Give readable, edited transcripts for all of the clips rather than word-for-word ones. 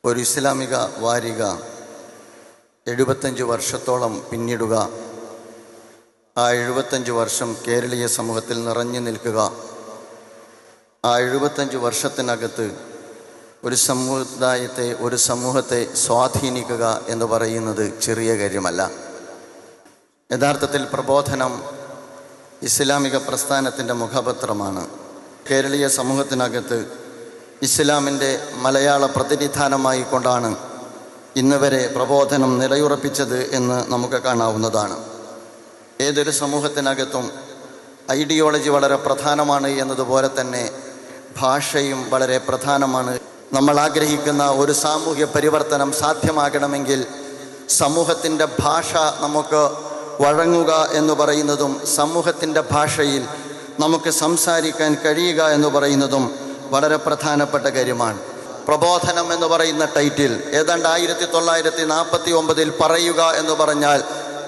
ഒരു ഇസ്ലാമിക വാരിക 75 വർഷത്തോളം പിന്നിടുക, ആ 75 വർഷം കേരളീയ സമൂഹത്തിൽ നിറഞ്ഞു നിൽക്കുക, ആ 75 വർഷത്തിനകത്ത് ഒരു സമുദായത്തെ, ഒരു സമൂഹത്തെ സ്വാധീനിക്കുക എന്ന് പറയുന്നത് ചെറിയ കാര്യമല്ല. യഥാർത്ഥത്തിൽ പ്രബോധനം ഇസ്ലാമിക പ്രസ്ഥാനത്തിൻ്റെ മുഖപത്രമാണ്. കേരളീയ സമൂഹത്തിനകത്ത് ഇസ്ലാമിൻ്റെ മലയാള പ്രതിനിധാനമായി കൊണ്ടാണ് ഇന്ന് വരെ പ്രബോധനം നിലയുറപ്പിച്ചത് എന്ന് നമുക്ക് കാണാവുന്നതാണ്. ഏതൊരു സമൂഹത്തിനകത്തും ഐഡിയോളജി വളരെ പ്രധാനമാണ് എന്നതുപോലെ തന്നെ ഭാഷയും വളരെ പ്രധാനമാണ്. നമ്മൾ ആഗ്രഹിക്കുന്ന ഒരു സാമൂഹ്യ പരിവർത്തനം സാധ്യമാകണമെങ്കിൽ സമൂഹത്തിൻ്റെ ഭാഷ നമുക്ക് വഴങ്ങുക എന്ന് പറയുന്നതും സമൂഹത്തിൻ്റെ ഭാഷയിൽ നമുക്ക് സംസാരിക്കാൻ കഴിയുക എന്ന് പറയുന്നതും വളരെ പ്രധാനപ്പെട്ട കാര്യമാണ്. പ്രബോധനം എന്ന് പറയുന്ന ടൈറ്റിൽ ഏതാണ്ട് 1949 പറയുക എന്ന് പറഞ്ഞാൽ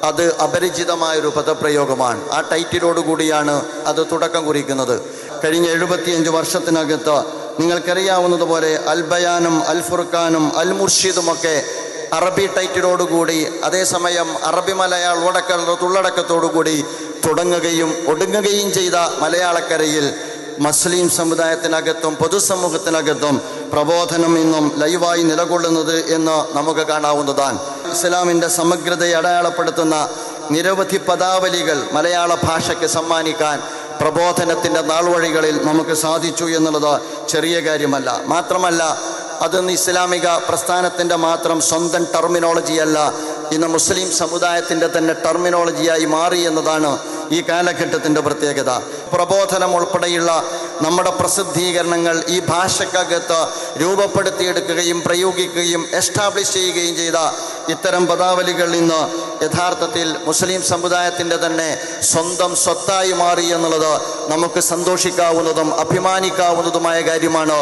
അത് അപരിചിതമായൊരു പദപ്രയോഗമാണ്. ആ ടൈറ്റിലോടുകൂടിയാണ് അത് തുടക്കം കുറിക്കുന്നത്. കഴിഞ്ഞ 75 വർഷത്തിനകത്ത് നിങ്ങൾക്കറിയാവുന്നതുപോലെ അൽ ബയാനും അൽ ഫുർഖാനും അൽ മുർഷിദുമൊക്കെ അറബി ടൈറ്റിലോടുകൂടി, അതേസമയം അറബി മലയാള ഉള്ളടക്കത്തോടുകൂടി തുടങ്ങുകയും ഒടുങ്ങുകയും ചെയ്ത മലയാളക്കരയിൽ മുസ്ലിം സമുദായത്തിനകത്തും പൊതുസമൂഹത്തിനകത്തും പ്രബോധനം ഇന്നും ലൈവായി നിലകൊള്ളുന്നത് എന്ന് നമുക്ക് കാണാവുന്നതാണ്. ഇസ്ലാമിൻ്റെ സമഗ്രതയെ അടയാളപ്പെടുത്തുന്ന നിരവധി പദാവലികൾ മലയാള ഭാഷയ്ക്ക് സമ്മാനിക്കാൻ പ്രബോധനത്തിൻ്റെ നാൾവഴികളിൽ നമുക്ക് സാധിച്ചു എന്നുള്ളത് ചെറിയ കാര്യമല്ല. മാത്രമല്ല, അതൊന്ന് ഇസ്ലാമിക പ്രസ്ഥാനത്തിൻ്റെ മാത്രം സ്വന്തം ടെർമിനോളജിയല്ല, ഇന്ന് മുസ്ലിം സമുദായത്തിൻ്റെ തന്നെ ടെർമിനോളജിയായി മാറി എന്നതാണ് ഈ കാലഘട്ടത്തിൻ്റെ പ്രത്യേകത. പ്രബോധനം ഉൾപ്പെടെയുള്ള നമ്മുടെ പ്രസിദ്ധീകരണങ്ങൾ ഈ ഭാഷയ്ക്കകത്ത് രൂപപ്പെടുത്തിയെടുക്കുകയും പ്രയോഗിക്കുകയും എസ്റ്റാബ്ലിഷ് ചെയ്യുകയും ചെയ്ത ഇത്തരം പദാവലികൾ ഇന്ന് യഥാർത്ഥത്തിൽ മുസ്ലിം സമുദായത്തിൻ്റെ തന്നെ സ്വന്തം സ്വത്തായി മാറി എന്നുള്ളത് നമുക്ക് സന്തോഷിക്കാവുന്നതും അഭിമാനിക്കാവുന്നതുമായ കാര്യമാണ്.